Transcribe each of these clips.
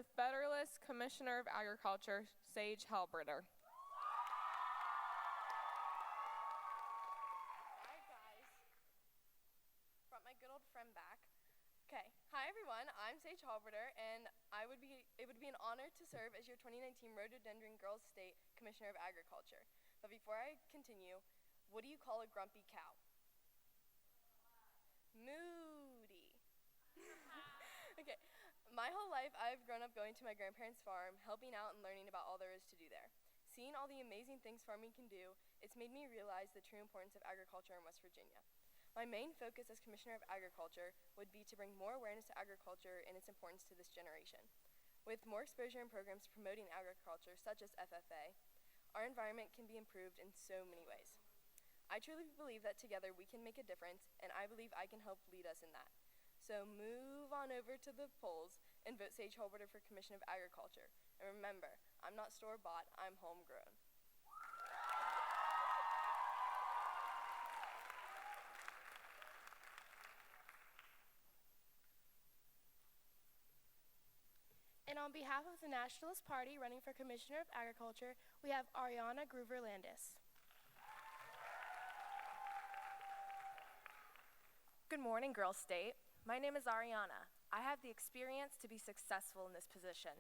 The Federalist Commissioner of Agriculture, Sage Halberter. Alright guys, brought my good old friend back. Okay, hi everyone, I'm Sage Halberter, and it would be an honor to serve as your 2019 Rhododendron Girls State Commissioner of Agriculture. But before I continue, what do you call a grumpy cow? Moody. Okay, my whole life I've grown up going to my grandparents' farm, helping out and learning about all there is to do there. Seeing all the amazing things farming can do, it's made me realize the true importance of agriculture in West Virginia. My main focus as Commissioner of Agriculture would be to bring more awareness to agriculture and its importance to this generation. With more exposure and programs promoting agriculture, such as FFA, our environment can be improved in so many ways. I truly believe that together we can make a difference, and I believe I can help lead us in that. So move on over to the polls and vote Sage Halberter for Commissioner of Agriculture. And remember, I'm not store-bought, I'm homegrown. And on behalf of the Nationalist Party running for Commissioner of Agriculture, we have Ariana Groover-Landis. Good morning, Girls State. My name is Ariana. I have the experience to be successful in this position.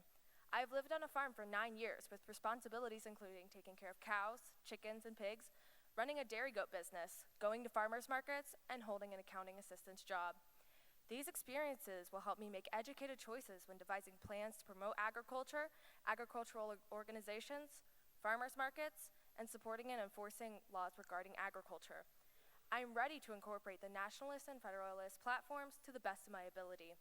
I've lived on a farm for 9 years with responsibilities including taking care of cows, chickens, and pigs, running a dairy goat business, going to farmers markets, and holding an accounting assistant's job. These experiences will help me make educated choices when devising plans to promote agriculture, agricultural organizations, farmers markets, and supporting and enforcing laws regarding agriculture. I am ready to incorporate the Nationalist and Federalist platforms to the best of my ability.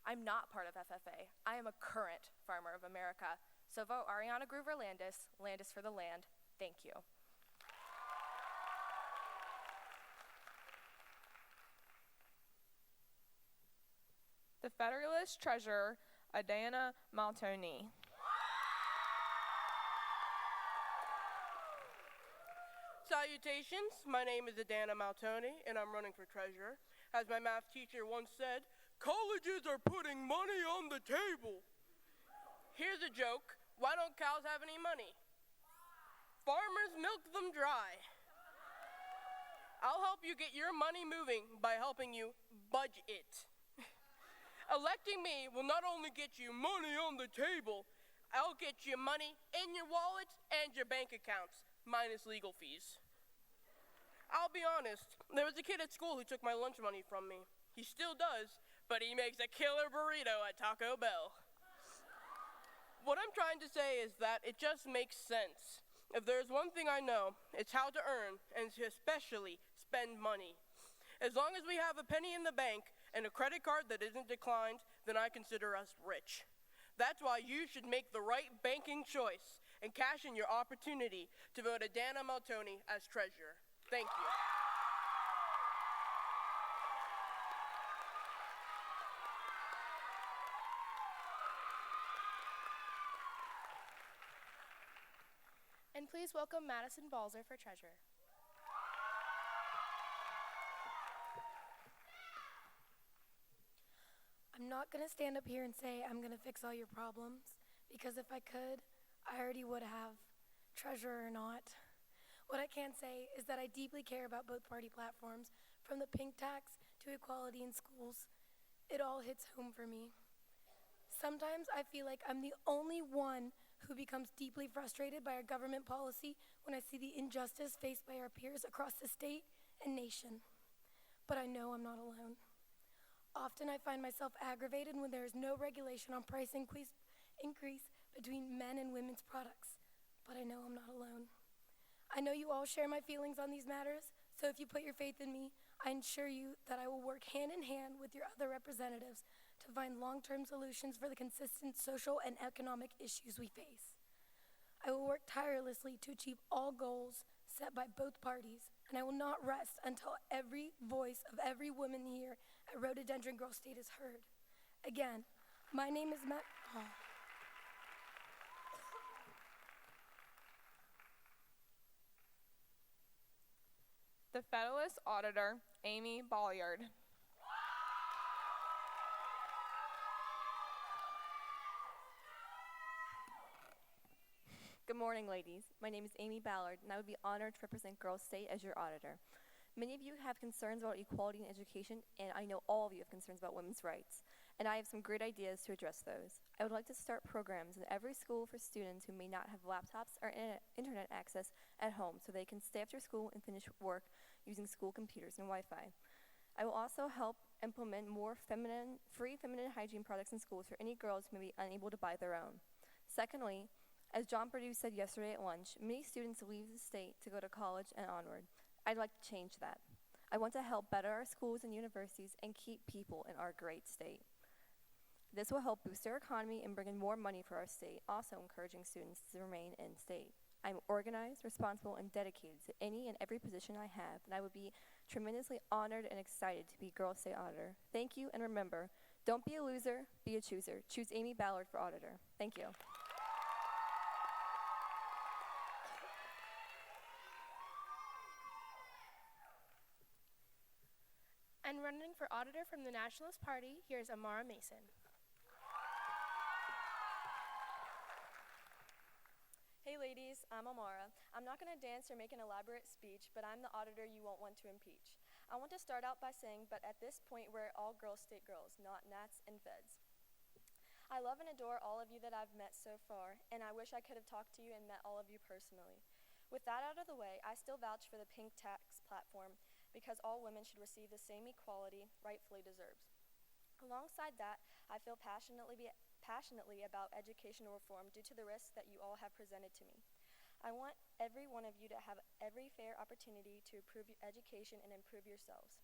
I'm not part of FFA. I am a current farmer of America. So vote Ariana Groover-Landis, Landis for the land. Thank you. The Federalist Treasurer, Adana Maltoni. Salutations, my name is Adana Maltoni, and I'm running for treasurer. As my math teacher once said, colleges are putting money on the table. Here's a joke. Why don't cows have any money? Farmers milk them dry. I'll help you get your money moving by helping you budget it. Electing me will not only get you money on the table, I'll get you money in your wallets and your bank accounts, minus legal fees. I'll be honest, there was a kid at school who took my lunch money from me. He still does, but he makes a killer burrito at Taco Bell. What I'm trying to say is that it just makes sense. If there's one thing I know, it's how to earn and to especially spend money. As long as we have a penny in the bank and a credit card that isn't declined, then I consider us rich. That's why you should make the right banking choice and cash in your opportunity to vote Adana Maltoni as treasurer. Thank you. And please welcome Madison Balzer for treasurer. I'm not going to stand up here and say I'm going to fix all your problems, because if I could, I already would have, treasurer or not. What I can say is that I deeply care about both party platforms, from the pink tax to equality in schools. It all hits home for me. Sometimes I feel like I'm the only one who becomes deeply frustrated by our government policy when I see the injustice faced by our peers across the state and nation. But I know I'm not alone. Often I find myself aggravated when there is no regulation on price increase between men and women's products. But I know I'm not alone. I know you all share my feelings on these matters, so if you put your faith in me, I assure you that I will work hand in hand with your other representatives to find long-term solutions for the consistent social and economic issues we face. I will work tirelessly to achieve all goals set by both parties, and I will not rest until every voice of every woman here at Rhododendron Girls State is heard. Again, my name is Matt. The Federalist Auditor, Amy Bolliard. Good morning, ladies. My name is Amy Ballard, and I would be honored to represent Girls State as your auditor. Many of you have concerns about equality in education, and I know all of you have concerns about women's rights, and I have some great ideas to address those. I would like to start programs in every school for students who may not have laptops or internet access at home so they can stay after school and finish work using school computers and Wi-Fi. I will also help implement more free feminine hygiene products in schools for any girls who may be unable to buy their own. Secondly, as John Purdue said yesterday at lunch, many students leave the state to go to college and onward. I'd like to change that. I want to help better our schools and universities and keep people in our great state. This will help boost our economy and bring in more money for our state, also encouraging students to remain in state. I'm organized, responsible, and dedicated to any and every position I have, and I would be tremendously honored and excited to be Girls State Auditor. Thank you, and remember, don't be a loser, be a chooser. Choose Amy Ballard for Auditor. Thank you. And running for auditor from the Nationalist Party, here's Amara Mason. Hey ladies, I'm Amara. I'm not going to dance or make an elaborate speech, but I'm the auditor you won't want to impeach. I want to start out by saying, but at this point we're all Girls State girls, not Nats and Feds. I love and adore all of you that I've met so far, and I wish I could have talked to you and met all of you personally. With that out of the way, I still vouch for the pink tax platform because all women should receive the same equality rightfully deserves. Alongside that, I feel passionately about educational reform due to the risks that you all have presented to me. I want every one of you to have every fair opportunity to improve your education and improve yourselves.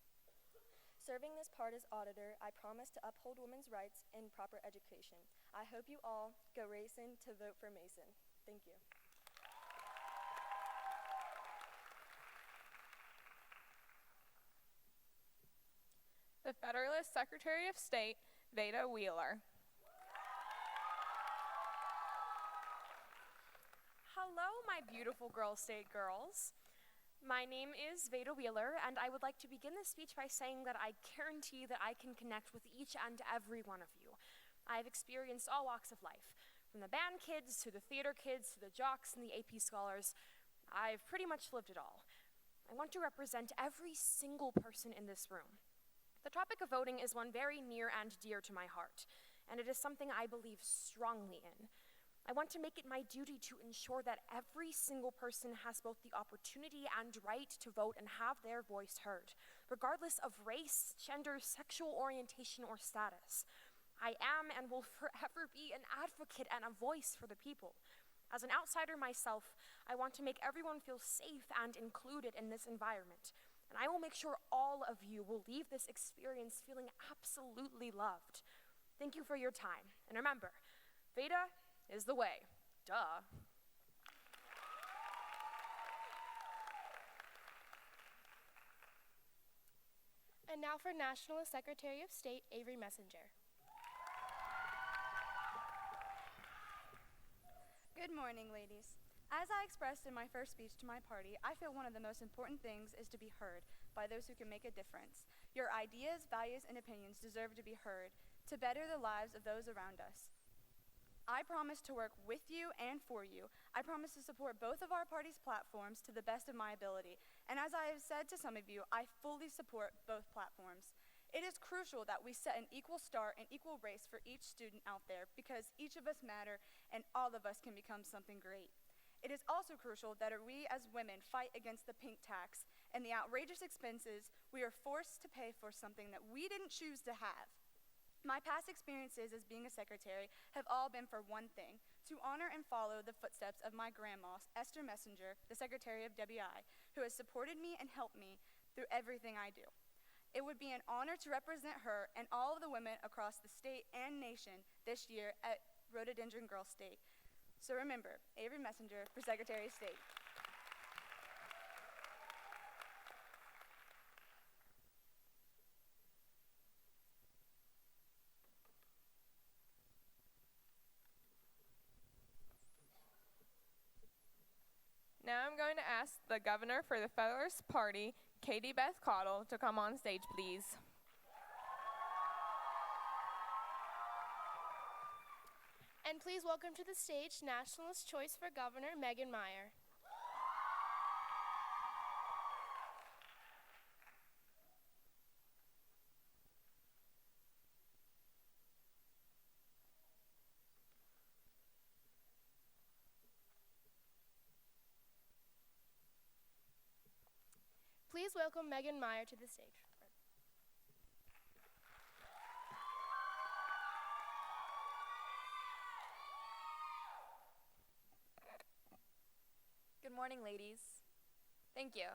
Serving this part as auditor, I promise to uphold women's rights and proper education. I hope you all go racing to vote for Mason. Thank you. The Federalist Secretary of State, Veda Wheeler. Hello, my beautiful Girls State girls. My name is Veda Wheeler, and I would like to begin this speech by saying that I guarantee that I can connect with each and every one of you. I've experienced all walks of life, from the band kids to the theater kids to the jocks and the AP scholars. I've pretty much lived it all. I want to represent every single person in this room. The topic of voting is one very near and dear to my heart, and it is something I believe strongly in. I want to make it my duty to ensure that every single person has both the opportunity and right to vote and have their voice heard, regardless of race, gender, sexual orientation, or status. I am and will forever be an advocate and a voice for the people. As an outsider myself, I want to make everyone feel safe and included in this environment. And I will make sure all of you will leave this experience feeling absolutely loved. Thank you for your time. And remember, Veda is the way. Duh. And now for Nationalist Secretary of State, Avery Messenger. Good morning, ladies. As I expressed in my first speech to my party, I feel one of the most important things is to be heard by those who can make a difference. Your ideas, values, and opinions deserve to be heard to better the lives of those around us. I promise to work with you and for you. I promise to support both of our party's platforms to the best of my ability. And as I have said to some of you, I fully support both platforms. It is crucial that we set an equal start and equal race for each student out there because each of us matter and all of us can become something great. It is also crucial that we as women fight against the pink tax and the outrageous expenses we are forced to pay for something that we didn't choose to have. My past experiences as being a secretary have all been for one thing, to honor and follow the footsteps of my grandma, Esther Messenger, the secretary of WI, who has supported me and helped me through everything I do. It would be an honor to represent her and all of the women across the state and nation this year at Rhododendron Girls State. So remember, Avery Messenger for Secretary of State. Now I'm going to ask the governor for the Federalist Party, Katie Beth Cottle, to come on stage, please. And please welcome to the stage Nationalist Choice for Governor Megan Meyer. Please welcome Megan Meyer to the stage. Good morning, ladies. Thank you.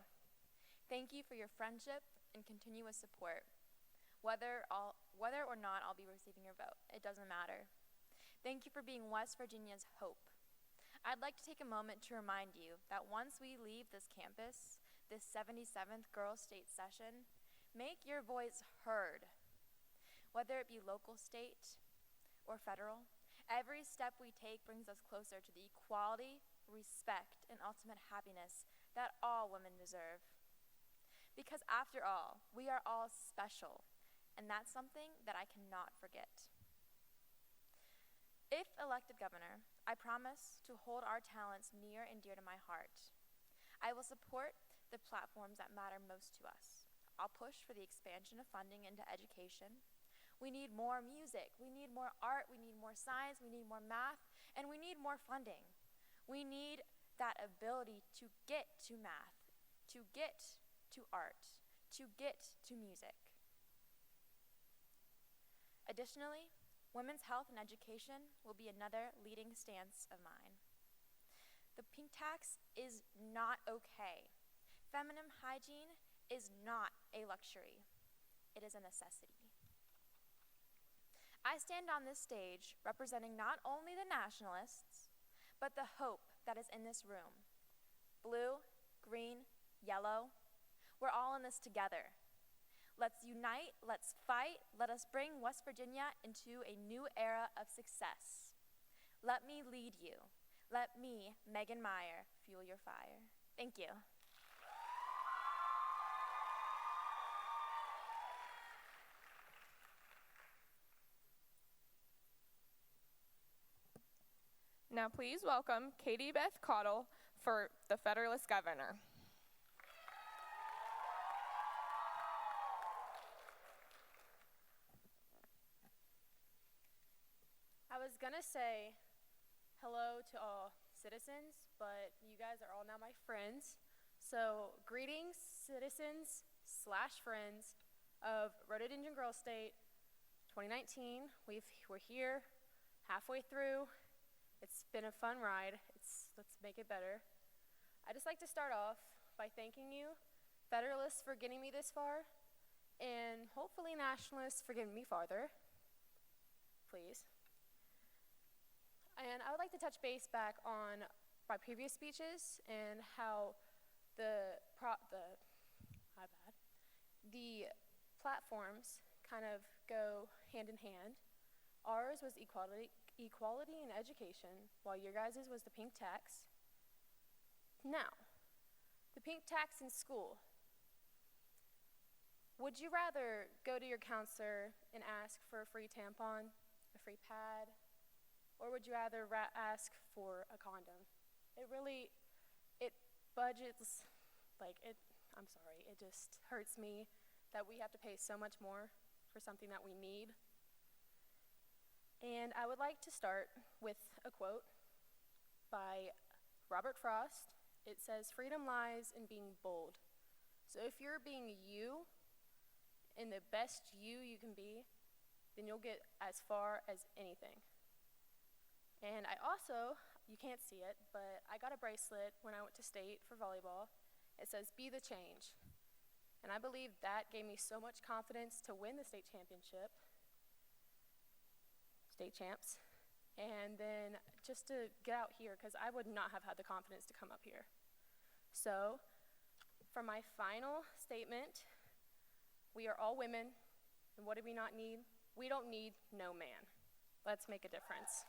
Thank you for your friendship and continuous support. Whether or not I'll be receiving your vote, it doesn't matter. Thank you for being West Virginia's hope. I'd like to take a moment to remind you that once we leave this campus, this 77th Girls State session, make your voice heard. Whether it be local, state, or federal, every step we take brings us closer to the equality, respect, and ultimate happiness that all women deserve. Because after all, we are all special, and that's something that I cannot forget. If elected governor, I promise to hold our talents near and dear to my heart. I will support the platforms that matter most to us. I'll push for the expansion of funding into education. We need more music, we need more art, we need more science, we need more math, and we need more funding. We need that ability to get to math, to get to art, to get to music. Additionally, women's health and education will be another leading stance of mine. The pink tax is not okay. Feminine hygiene is not a luxury. It is a necessity. I stand on this stage representing not only the nationalists, but the hope that is in this room. Blue, green, yellow, we're all in this together. Let's unite, let's fight, let us bring West Virginia into a new era of success. Let me lead you. Let me, Megan Meyer, fuel your fire. Thank you. Now please welcome Katie Beth Cottle for the Federalist Governor. I was gonna say hello to all citizens, but you guys are all now my friends. So greetings, citizens / friends of Rhododendron Girls State 2019. We're here halfway through. It's been a fun ride. Let's make it better. I'd just like to start off by thanking you, Federalists, for getting me this far, and hopefully Nationalists for getting me farther. Please. And I would like to touch base back on my previous speeches and how the platforms kind of go hand in hand. Ours was equality in education, while your guys' was the pink tax. Now, the pink tax in school. Would you rather go to your counselor and ask for a free tampon, a free pad, or would you rather ask for a condom? It budgets, I'm sorry, it just hurts me that we have to pay so much more for something that we need. And I would like to start with a quote by Robert Frost. It says, "Freedom lies in being bold." So if you're being you, and the best you can be, then you'll get as far as anything. And I also, you can't see it, but I got a bracelet when I went to state for volleyball. It says, "Be the change." And I believe that gave me so much confidence to win the state championship. State champs, and then just to get out here, because I would not have had the confidence to come up here. So, for my final statement, we are all women, and what do we not need? We don't need no man. Let's make a difference.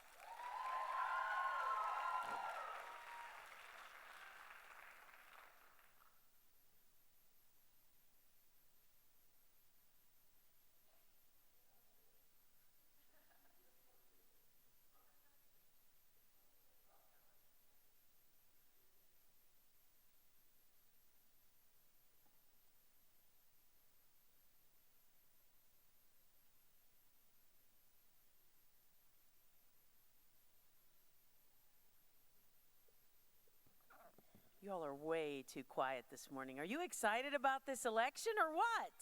You all are way too quiet this morning. Are you excited about this election or what?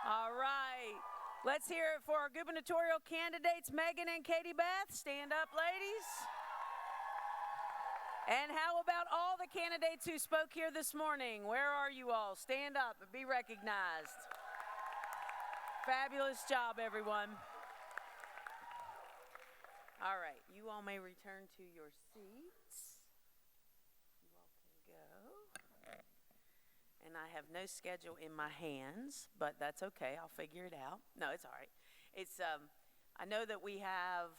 All right. Let's hear it for our gubernatorial candidates, Megan and Katie Beth. Stand up, ladies. And how about all the candidates who spoke here this morning? Where are you all? Stand up and be recognized. Fabulous job, everyone. All right, you all may return to your seats. You all can go. And I have no schedule in my hands, but that's okay. I'll figure it out. No, it's all right. It's I know that we have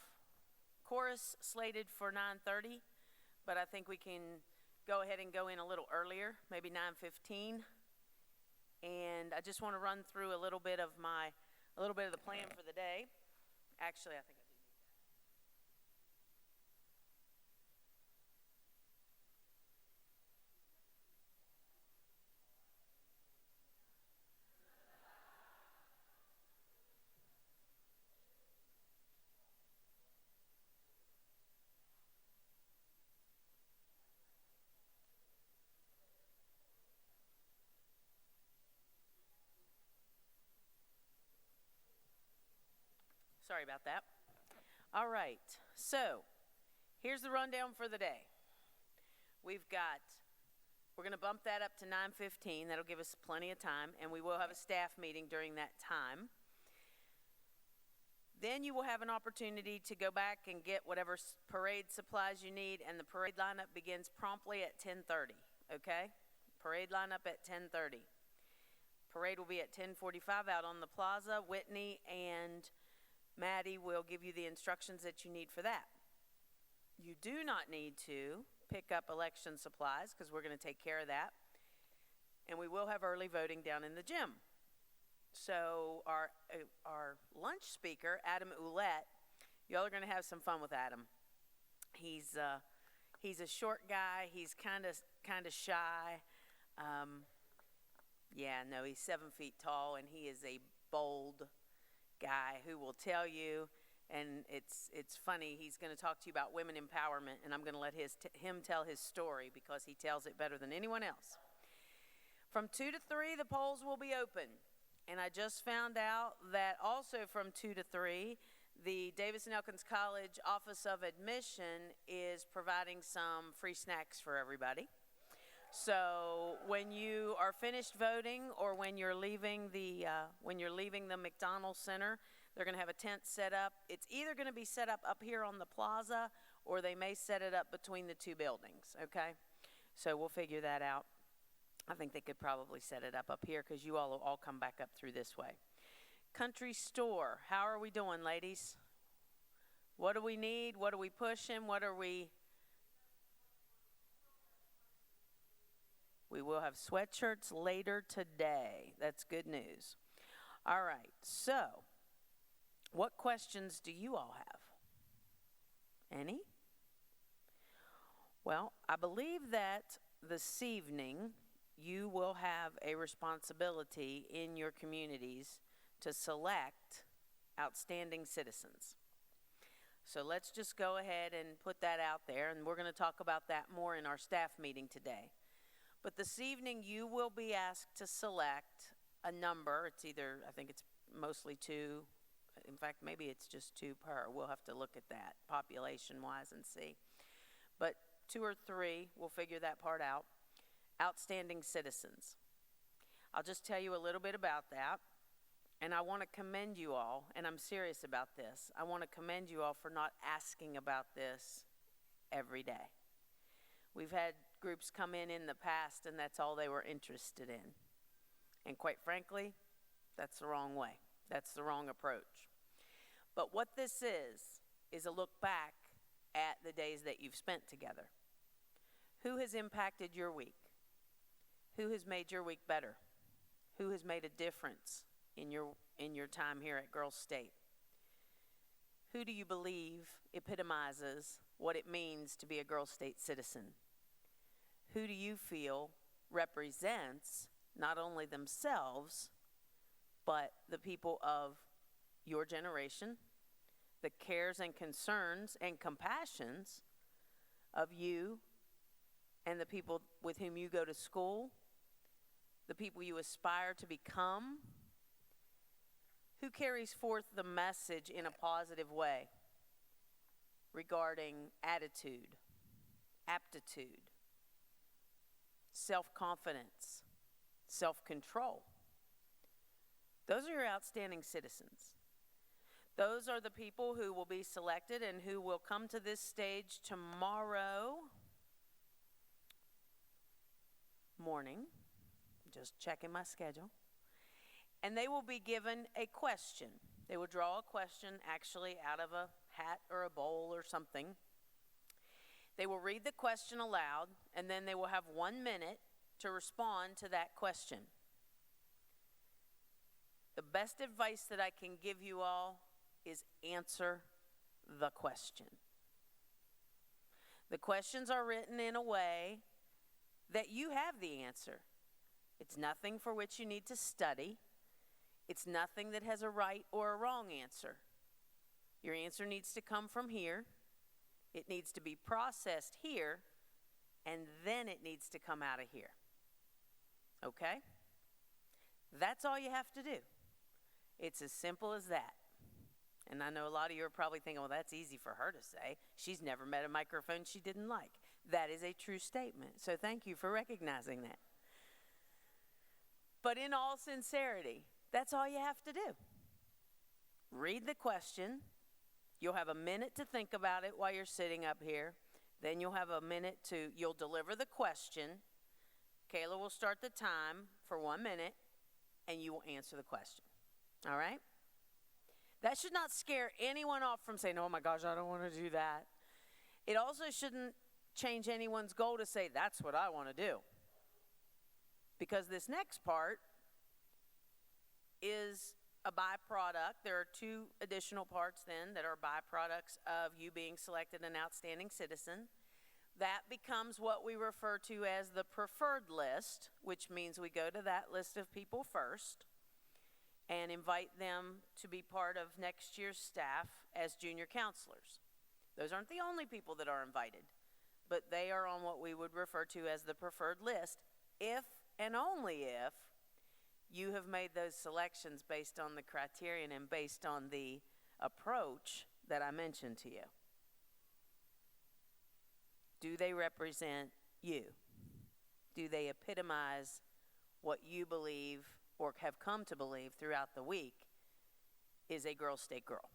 chorus slated for 9:30, but I think we can go ahead and go in a little earlier, maybe 9:15. And I just want to run through a little bit of the plan for the day. Actually, I think I do need that. Sorry about that. All right, so here's the rundown for the day. We're going to bump that up to 9:15. That'll give us plenty of time, and we will have a staff meeting during that time. Then you will have an opportunity to go back and get whatever parade supplies you need, and the parade lineup begins promptly at 10:30, okay? Parade lineup at 10:30. Parade will be at 10:45 out on the plaza. Whitney and Maddie will give you the instructions that you need for that. You do not need to pick up election supplies because we're going to take care of that. And we will have early voting down in the gym. So our lunch speaker, Adam Ouellette, y'all are going to have some fun with Adam. He's a short guy. He's kind of shy. He's 7 feet tall, and he is a bold guy who will tell you, and it's funny, he's going to talk to you about women empowerment, and I'm going to let him tell his story because he tells it better than anyone else. From 2 to 3, the polls will be open, and I just found out that also from 2 to 3, the Davis-Elkins College Office of Admission is providing some free snacks for everybody. So when you are finished voting, or when you're leaving the McDonald Center, they're going to have a tent set up. It's either going to be set up here on the plaza, or they may set it up between the two buildings, okay? So we'll figure that out. I think they could probably set it up here because you all will all come back up through this way. Country Store, how are we doing, ladies? What do we need? What are we pushing? We will have sweatshirts later today. That's good news. All right, so what questions do you all have? Any? Well, I believe that this evening you will have a responsibility in your communities to select outstanding citizens. So let's just go ahead and put that out there, and we're going to talk about that more in our staff meeting today. But this evening, you will be asked to select a number. It's either, I think it's mostly 2. In fact, maybe it's just 2 per. We'll have to look at that population-wise and see. But 2 or 3, we'll figure that part out. Outstanding citizens. I'll just tell you a little bit about that. And I want to commend you all, and I'm serious about this. I want to commend you all for not asking about this every day. We've had groups come in the past, and that's all they were interested in. And quite frankly, that's the wrong way. That's the wrong approach. But what this is a look back at the days that you've spent together. Who has impacted your week? Who has made your week better? Who has made a difference in your time here at Girls State? Who do you believe epitomizes what it means to be a Girls State citizen? Who do you feel represents not only themselves, but the people of your generation, the cares and concerns and compassions of you and the people with whom you go to school, the people you aspire to become? Who carries forth the message in a positive way regarding attitude, aptitude, self-confidence, self-control? Those are your outstanding citizens. Those are the people who will be selected and who will come to this stage tomorrow morning. Just checking my schedule. And they will be given a question. They will draw a question actually out of a hat or a bowl or something. They will read the question aloud, and then they will have 1 minute to respond to that question. The best advice that I can give you all is answer the question. The questions are written in a way that you have the answer. It's nothing for which you need to study. It's nothing that has a right or a wrong answer. Your answer needs to come from here. It needs to be processed here, and then it needs to come out of here. Okay? That's all you have to do. It's as simple as that. And I know a lot of you are probably thinking, well, that's easy for her to say. She's never met a microphone she didn't like. That is a true statement. So thank you for recognizing that. But in all sincerity, that's all you have to do. Read the question. You'll have a minute to think about it while you're sitting up here. Then you'll have a minute you'll deliver the question. Kayla will start the time for 1 minute, and you will answer the question. All right? That should not scare anyone off from saying, oh my gosh, I don't want to do that. It also shouldn't change anyone's goal to say, that's what I want to do. Because this next part is a byproduct. There are 2 additional parts then that are byproducts of you being selected an outstanding citizen. That becomes what we refer to as the preferred list, which means we go to that list of people first and invite them to be part of next year's staff as junior counselors. Those aren't the only people that are invited, but they are on what we would refer to as the preferred list, if and only if you have made those selections based on the criterion and based on the approach that I mentioned to you. Do they represent you? Do they epitomize what you believe or have come to believe throughout the week is a Girls State girl?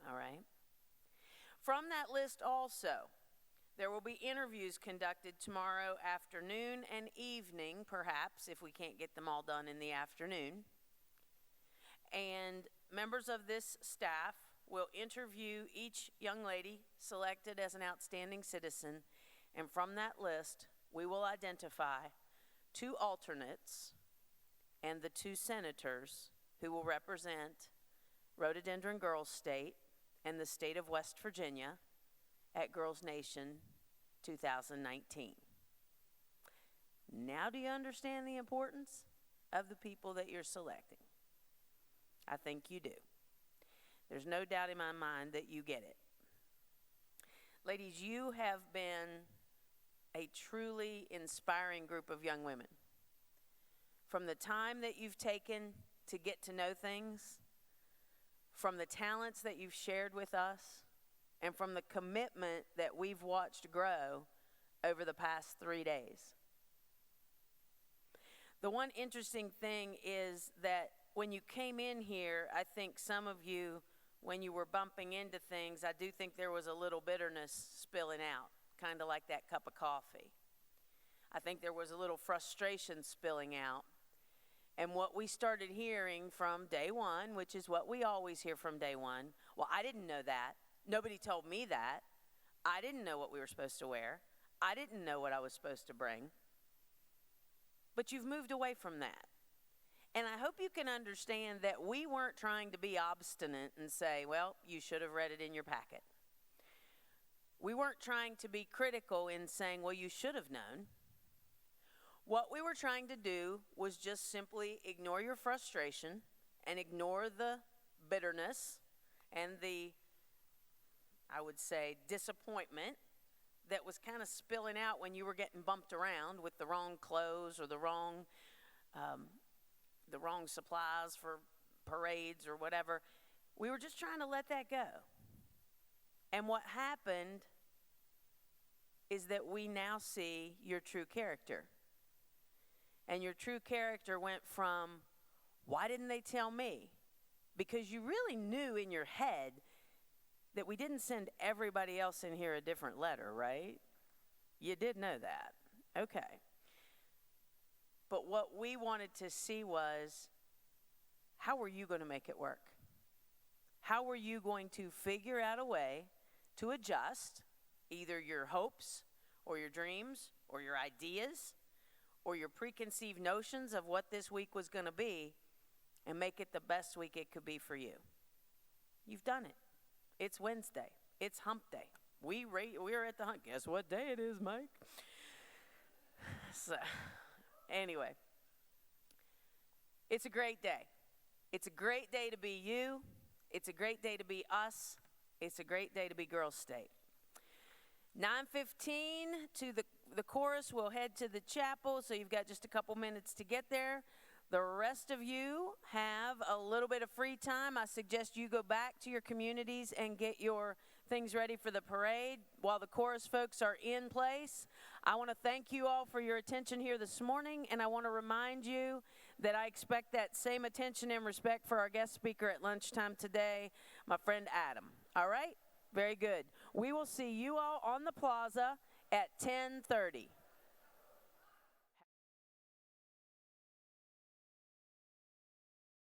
All right. From that list also, there will be interviews conducted tomorrow afternoon and evening, perhaps, if we can't get them all done in the afternoon. And members of this staff will interview each young lady selected as an outstanding citizen, and from that list, we will identify 2 alternates and the 2 senators who will represent Rhododendron Girls State and the state of West Virginia at Girls Nation 2019. Now do you understand the importance of the people that you're selecting? I think you do. There's no doubt in my mind that you get it. Ladies, you have been a truly inspiring group of young women. From the time that you've taken to get to know things, from the talents that you've shared with us, and from the commitment that we've watched grow over the past 3 days. The one interesting thing is that when you came in here, I think some of you, when you were bumping into things, I do think there was a little bitterness spilling out, kind of like that cup of coffee. I think there was a little frustration spilling out. And what we started hearing from day one, which is what we always hear from day one, well, I didn't know that. Nobody told me that. I didn't know what we were supposed to wear. I didn't know what I was supposed to bring. But you've moved away from that. And I hope you can understand that we weren't trying to be obstinate and say, well, you should have read it in your packet. We weren't trying to be critical in saying, well, you should have known. What we were trying to do was just simply ignore your frustration and ignore the bitterness and the, I would say, disappointment that was kind of spilling out when you were getting bumped around with the wrong clothes or the wrong supplies for parades or whatever. We were just trying to let that go. And what happened is that we now see your true character. And your true character went from, why didn't they tell me? Because you really knew in your head that we didn't send everybody else in here a different letter, right? You did know that. Okay. But what we wanted to see was, how were you going to make it work? How were you going to figure out a way to adjust either your hopes or your dreams or your ideas or your preconceived notions of what this week was going to be and make it the best week it could be for you? You've done it. It's Wednesday. It's hump day. We're at the hump. Guess what day it is, Mike? So, anyway, it's a great day. It's a great day to be you. It's a great day to be us. It's a great day to be Girls State. 9:15 to the chorus. We'll head to the chapel, so you've got just a couple minutes to get there. The rest of you have a little bit of free time. I suggest you go back to your communities and get your things ready for the parade while the chorus folks are in place. I want to thank you all for your attention here this morning, and I want to remind you that I expect that same attention and respect for our guest speaker at lunchtime today, my friend Adam. All right? Very good. We will see you all on the plaza at 10:30.